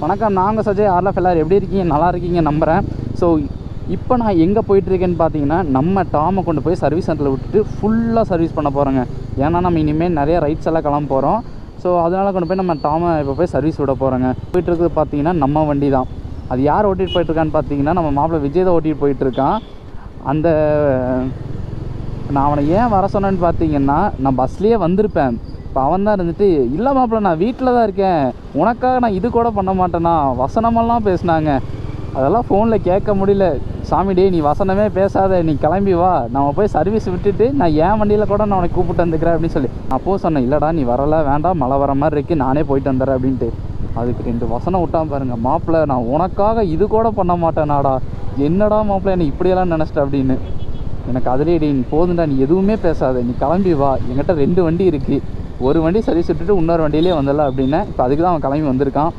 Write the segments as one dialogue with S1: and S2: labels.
S1: வணக்கம், நாங்கள் சஜய் ஆர்எஃப். எல்லாரும் எப்படி இருக்கீங்க? நல்லா இருக்கீங்க நம்புகிறேன். ஸோ இப்போ நான் எங்கே போயிட்டுருக்கேன்னு பார்த்தீங்கன்னா, நம்ம டாமை கொண்டு போய் சர்வீஸ் சென்டரில் விட்டுட்டு ஃபுல்லாக சர்வீஸ் பண்ண போகிறோங்க. ஏன்னா நம்ம இனிமேல் நிறைய ரைட்ஸ் எல்லாம் கிளம்ப போகிறோம். ஸோ அதனால் கொண்டு போய் நம்ம டாமை இப்போ போய் சர்வீஸ் விட போகிறோங்க. போயிட்டுருக்குது பார்த்தீங்கன்னா நம்ம வண்டி தான். அது யார் ஓட்டிகிட்டு போயிட்டுருக்கான்னு பார்த்தீங்கன்னா, நம்ம மாப்பிள்ளை விஜய் தான் ஓட்டிகிட்டு போயிட்டுருக்கான். அந்த நான் அவனை ஏன் வர சொன்னேன்னு பார்த்தீங்கன்னா, நான் பஸ்லேயே வந்திருப்பேன். இப்போ அவன் தான் இருந்துட்டு, இல்லை மாப்பிள்ள நான் வீட்டில் தான் இருக்கேன், உனக்காக நான் இது கூட பண்ண மாட்டேன்னா வசனமெல்லாம் பேசினாங்க. அதெல்லாம் ஃபோனில் கேட்க முடியல. சாமி டே, நீ வசனமே பேசாத, நீ கிளம்பி வா, நம்ம போய் சர்வீஸ் விட்டுட்டு நான் என் வண்டியில் கூட நான் உனக்கு கூப்பிட்டு வந்துக்கிறேன் அப்படின்னு சொல்லி நான் அப்போது சொன்னேன். இல்லைடா நீ வரலை, வேண்டாம், மழை வர மாதிரி இருக்குது, நானே போயிட்டு வந்துடுறேன் அப்படின்ட்டு. அதுக்கு 2 வசனம் விட்டான் பாருங்கள். மாப்பிள்ள நான் உனக்காக இது கூட பண்ண மாட்டேனாடா, என்னடா மாப்பிள்ள என்னை இப்படியெல்லாம் நினச்சிட்ட அப்படின்னு. எனக்கு அதுலேயே டே, நீ போதுண்டா, நீ எதுவுமே பேசாத, நீ கிளம்பி வா, என்கிட்ட 2 வண்டி இருக்குது, ஒரு வண்டி சர்வீஸ் விட்டுட்டு இன்னொரு வண்டியிலே வந்துடலாம் அப்படின்னு. இப்போ அதுக்கு தான் அவன் கிளம்பி வந்திருக்கான்.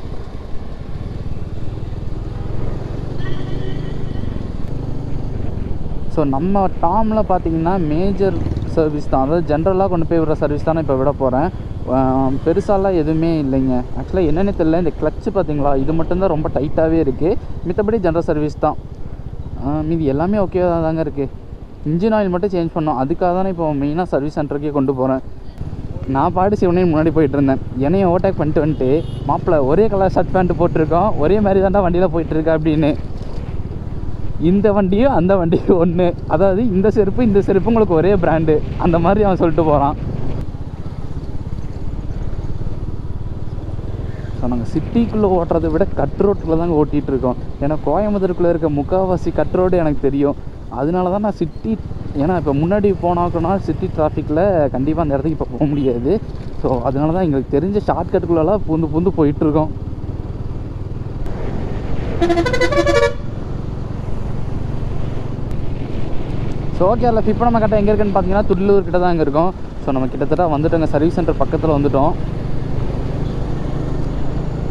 S1: ஸோ நம்ம டாமில் பார்த்தீங்கன்னா மேஜர் சர்வீஸ் தான், அதாவது ஜென்ரலாக கொண்டு போய் விடுற சர்வீஸ் தானே இப்போ விட போகிறேன். பெருசாலாம் எதுவுமே இல்லைங்க. ஆக்சுவலாக என்னென்னு தெரியல, இந்த கிளச்சு பார்த்தீங்களா, இது மட்டும்தான் ரொம்ப டைட்டாகவே இருக்குது. மித்தபடி ஜென்ரல் சர்வீஸ் தான். மீதி எல்லாமே ஓகேவாக தாங்க இருக்குது. இன்ஜின் ஆயில் மட்டும் சேஞ்ச் பண்ணோம். அதுக்காக தானே இப்போ மெயினாக சர்வீஸ் சென்டருக்கே கொண்டு போகிறேன். நான் பாட்டு சிவனே முன்னாடி போயிட்டு இருந்தேன். என்னையும் ஓவர்டேக் பண்ணிட்டு வந்துட்டு, மாப்பிள்ள ஒரே கலர் ஷர்ட் பேண்ட்டு போட்டிருக்கோம், ஒரே மாதிரி தான்டா வண்டியில் போயிட்டுருக்கா அப்படின்னு. இந்த வண்டியும் அந்த வண்டியும் ஒன்று, அதாவது இந்த செருப்பு உங்களுக்கு ஒரே பிராண்டு, அந்த மாதிரி அவன் சொல்லிட்டு போகிறான். ஸோ நாங்கள் சிட்டிக்குள்ளே ஓட்டுறதை விட கட் ரோட்டில் தாங்க ஓட்டிகிட்டு இருக்கோம். ஏன்னா கோயம்புத்தூருக்குள்ளே இருக்க முக்கால்வாசி கட் ரோடு எனக்கு தெரியும். அதனால தான் நான் சிட்டி, ஏன்னா இப்போ முன்னாடி போனாக்கன்னா சிட்டி டிராஃபிக்கில் கண்டிப்பாக அந்த இடத்துக்கு இப்போ போக முடியாது. ஸோ அதனால தான் எங்களுக்கு தெரிஞ்ச ஷார்ட்கட்டுக்குள்ளெல்லாம் பூந்து போயிட்டுருக்கோம். ஸோ ஓகே, அதில் இப்போ நம்ம கரெக்டாக எங்கே இருக்குன்னு பார்த்தீங்கன்னா துடிலூர் கிட்ட தான் இங்கே இருக்கோம். ஸோ நம்ம கிட்டத்தட்ட வந்துட்டோங்க, சர்வீஸ் சென்டர் பக்கத்தில் வந்துவிட்டோம்.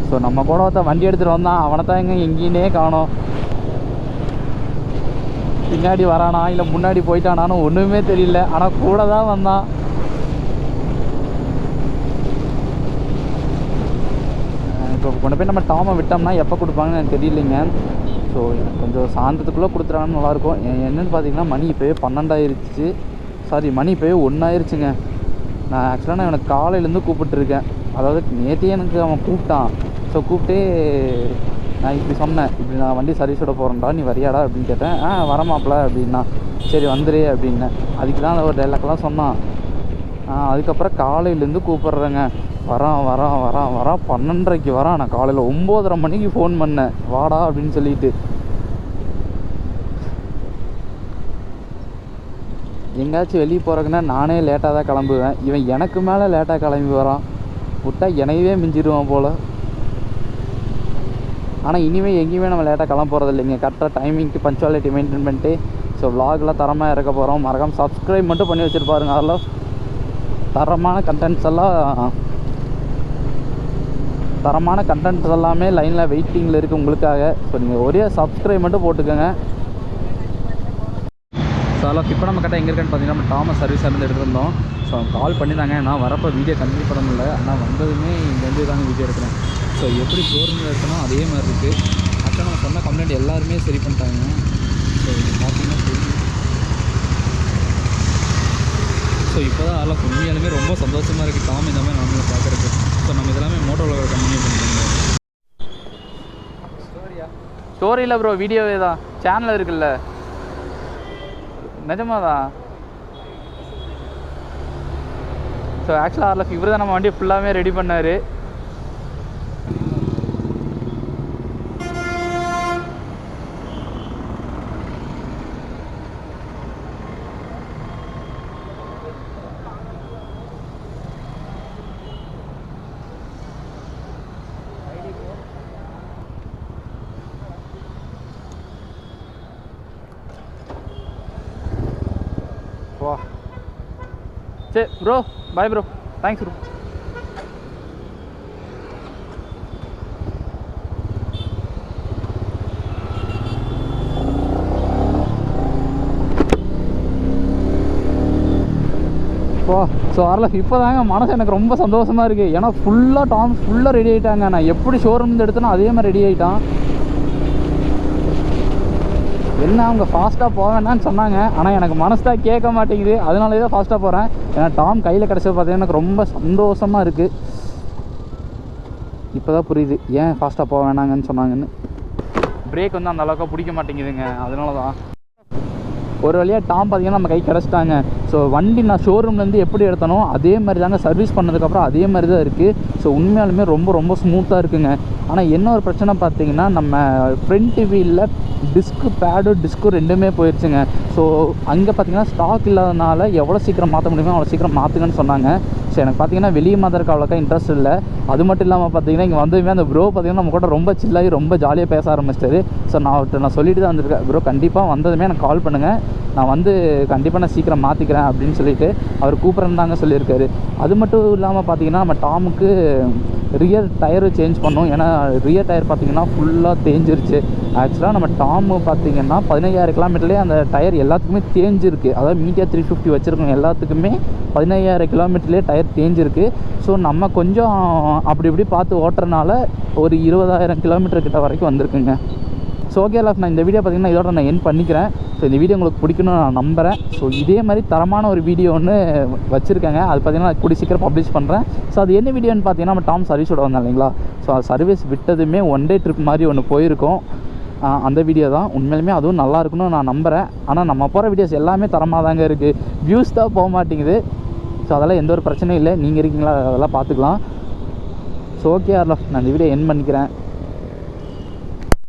S1: ஸோ நம்ம கூட ஒருத்த வண்டி எடுத்துகிட்டு வந்தான், அவனை தான் எங்கேயுமே காணோம். பின்னாடி வரானா இல்லை முன்னாடி போயிட்டானான்னு ஒன்றுமே தெரியல, ஆனால் கூட தான் வந்தான். இப்போ கொண்டு போய் நம்ம டாமை விட்டோம்னா எப்போ கொடுப்பாங்கன்னு எனக்கு தெரியலைங்க. ஸோ கொஞ்சம் சாயந்தரத்துக்குள்ளே கொடுத்துட்டாங்கன்னு நல்லாயிருக்கும். என்னென்னு பார்த்தீங்கன்னா மணி இப்போவே 12 ஆயிடுச்சு. சாரி, மணி இப்போவே 1 ஆயிடுச்சுங்க. நான் ஆக்சுவலாக நான் எனக்கு காலையிலேருந்து கூப்பிட்டுருக்கேன். அதாவது நேற்றே எனக்கு அவன் கூப்பிட்டான். ஸோ கூப்பிட்டு நான் இப்படி சொன்னேன், இப்படி நான் வண்டி சர்வீஸ் விட போகிறேன்டா, நீ வரியாடா அப்படின்னு கேட்டேன். வரமாப்பில அப்படின்னா, சரி வந்துரு அப்படின்னேன். அதுக்கு தான் ஒரு டைலாக்லாம் சொன்னான். அதுக்கப்புறம் காலையிலேருந்து கூப்பிட்றேங்க, வரான் 12:30 வரான். நான் காலையில் 9:30 மணிக்கு ஃபோன் பண்ணேன், வாடா அப்படின்னு சொல்லிட்டு. எங்கேயாச்சும் வெளியே போகிறதுக்குன்னா நானே லேட்டாக தான் கிளம்புவேன். இவன் எனக்கு மேலே லேட்டாக கிளம்பி வரான். விட்டா என்னையவே மிஞ்சிடுவான் போல். ஆனால் இனிமேல் எங்கேயுமே நம்ம லேட்டாக கிளம்ப போகிறது இல்லைங்க. கரெக்டாக டைமிங்க்கு பஞ்சுவாலிட்டி மெயின்டைன் பண்ணிட்டு ஸோ விலாகில் தரமாக இறக்க போகிறோம். மறக்காம சப்ஸ்கிரைப் மட்டும் பண்ணி வச்சுருப்பாருங்க. அதில் தரமான கண்டென்ட்ஸ் எல்லாமே லைனில் வெயிட்டிங்கில் இருக்குது உங்களுக்காக. ஸோ நீங்கள் ஒரே சப்ஸ்கிரைப் மட்டும் போட்டுக்கோங்க. ஸோ அதில் இப்போ நம்ம கரெக்டாக எங்கே இருக்குன்னு பார்த்தீங்கன்னா, நம்ம டாமஸ் சர்வீஸ் இருந்து எடுத்துருந்தோம். ஸோ கால் பண்ணியிருந்தாங்க. நான் வரப்போ வீடியோ கண்டினியூ பண்ண முடியல, ஆனால் வந்ததுமே இங்கேருந்து தாங்க வீடியோ எடுக்கிறேன். ஸோ எப்படி ஷோரூமில் இருக்கணும் அதே மாதிரி இருக்குது. ஆக்சுவலாக நம்ம சொன்ன கம்ப்ளைண்ட் எல்லாருமே சரி பண்ணிட்டாங்க. ஸோ இது பார்த்தீங்கன்னா தெரியும். ஸோ இப்போ தான் அதெல்லாம் உண்மையாலுமே ரொம்ப சந்தோஷமாக இருக்குது டாம் இந்த மாதிரி நம்மளை பார்க்குறதுக்கு. ஸோ நம்ம இதெல்லாமே மோட்டோவில் கண்டினியூ பண்ணிக்கோங்க. ஸ்டோரியில் ப்ரோ வீடியோவே தான், சேனல் இருக்குல்ல, நிஜமாக தான். ஸோ ஆக்சுவலாக அதில் இவர் தான் நம்ம வண்டி ஃபுல்லாகவே ரெடி பண்ணார். வா சரி bro, bye bro, thanks bro. So so அதில் இப்போ தாங்க மனசு எனக்கு ரொம்ப சந்தோஷமாக இருக்குது. ஏன்னா ஃபுல்லாக டாம் ஃபுல்லாக ரெடி ஆகிட்டாங்க. நான் எப்படி ஷோரூம்லேருந்து எடுத்தனோ அதே மாதிரி ரெடி ஆகிட்டான். என்ன அவங்க ஃபாஸ்ட்டாக போவேன்னான்னு சொன்னாங்க, ஆனால் எனக்கு மனசு தான் கேட்க மாட்டேங்குது. அதனாலே தான் ஃபாஸ்ட்டாக போகிறேன். ஏன்னா டாம் கையில் கிடச்சது பார்த்தீங்கன்னா எனக்கு ரொம்ப சந்தோஷமாக இருக்குது. இப்போ தான் புரியுது ஏன் ஃபாஸ்ட்டாக போக வேணாங்கன்னு சொன்னாங்கன்னு. பிரேக் வந்து அந்த அளவுக்கு பிடிக்க மாட்டேங்குதுங்க, அதனால தான். ஒரு வழியாக டாம் பார்த்திங்கன்னா நம்ம கை கிடச்சிட்டாங்க. ஸோ வண்டி நான் ஷோரூம்லேருந்து எப்படி எடுத்தனோ அதே மாதிரி தாங்க சர்வீஸ் பண்ணதுக்கப்புறம் அதே மாதிரி தான் இருக்குது. ஸோ உண்மையாலுமே ரொம்ப ரொம்ப ஸ்மூத்தாக இருக்குங்க. ஆனால் என்ன ஒரு பிரச்சனை பார்த்தீங்கன்னா, நம்ம ஃப்ரண்ட் வீலில் டிஸ்க்கு ரெண்டுமே போயிடுச்சுங்க. ஸோ அங்கே பார்த்தீங்கன்னா ஸ்டாக் இல்லாதனால எவ்வளோ சீக்கிரம் மாற்ற முடியுமோ அவ்வளோ சீக்கிரம் மாற்றுங்கன்னு சொன்னாங்க. ஸோ எனக்கு பார்த்தீங்கன்னா வெளியே மாற்றுறதுக்கு அவ்வளோக்கா இன்ட்ரெஸ்ட் இல்லை. அது மட்டும் இல்லாமல் பார்த்தீங்கன்னா இங்கே வந்ததுமே அந்த ப்ரோ பார்த்தீங்கன்னா நம்ம கூட ரொம்ப சில்லாகி ரொம்ப ஜாலியாக பேச ஆரம்பிச்சிட்டாரு. ஸோ நான் சொல்லிட்டு தான் வந்திருக்கேன், ப்ரோ கண்டிப்பாக வந்ததுமே எனக்கு கால் பண்ணுங்கள், நான் வந்து கண்டிப்பாக நான் சீக்கிரம் மாற்றிக்கிறேன் அப்படின்னு சொல்லிட்டு அவர் கூப்பிட்றேன்னு தாங்க சொல்லியிருக்காரு. அது மட்டும் இல்லாமல் பார்த்தீங்கன்னா நம்ம டாமுக்கு ரியர் டயரு சேஞ்ச் பண்ணோம். ஏன்னா ரியர் டயர் பார்த்திங்கன்னா ஃபுல்லாக தேஞ்சிருச்சு. ஆக்சுவலாக நம்ம டாமு பார்த்திங்கன்னா 15,000 கிலோமீட்டர்லேயே அந்த டயர் எல்லாத்துக்குமே தேஞ்சிருக்கு. அதாவது மீடியா 350 வச்சுருக்கோம் எல்லாத்துக்குமே 15,000 கிலோமீட்டர்லேயே டயர் தேஞ்சிருக்கு. ஸோ நம்ம கொஞ்சம் அப்படி இப்படி பார்த்து ஓட்டுறதுனால ஒரு 20,000 கிலோமீட்டர் கிட்ட வரைக்கும் வந்திருக்குங்க. ஸோ ஓகே லைஃப், நான் இந்த வீடியோ பார்த்திங்கன்னா இதோட நான் என் பண்ணிக்கிறேன். ஸோ இந்த வீடியோ உங்களுக்கு பிடிக்கணும்னு நான் நம்புகிறேன். ஸோ இதே மாதிரி தரமான ஒரு வீடியோ ஒன்று வச்சுருக்கேங்க, அது பார்த்திங்கன்னா நான் கூடிய சீக்கிரம் பப்ளிஷ் பண்ணுறேன். ஸோ அது என்ன வீடியோன்னு பார்த்தீங்கன்னா நம்ம டாம் சர்வீஸோட வந்தோம் இல்லைங்களா, ஸோ சர்வீஸ் விட்டதுமே 1 டே ட்ரிப் மாதிரி ஒன்று போயிருக்கோம். அந்த வீடியோ தான் உண்மையிலுமே அதுவும் நல்லா இருக்குன்னு நான் நம்புகிறேன். ஆனால் நம்ம போகிற வீடியோஸ் எல்லாமே தரமாக தாங்க இருக்குது, வியூஸ் தான் போக மாட்டேங்குது. ஸோ அதெல்லாம் எந்த ஒரு பிரச்சனையும் இல்லை, நீங்கள் இருக்கீங்களா அதெல்லாம் பார்த்துக்கலாம். ஸோ ஓகே லைஃப், நான் இந்த வீடியோ என் பண்ணிக்கிறேன்.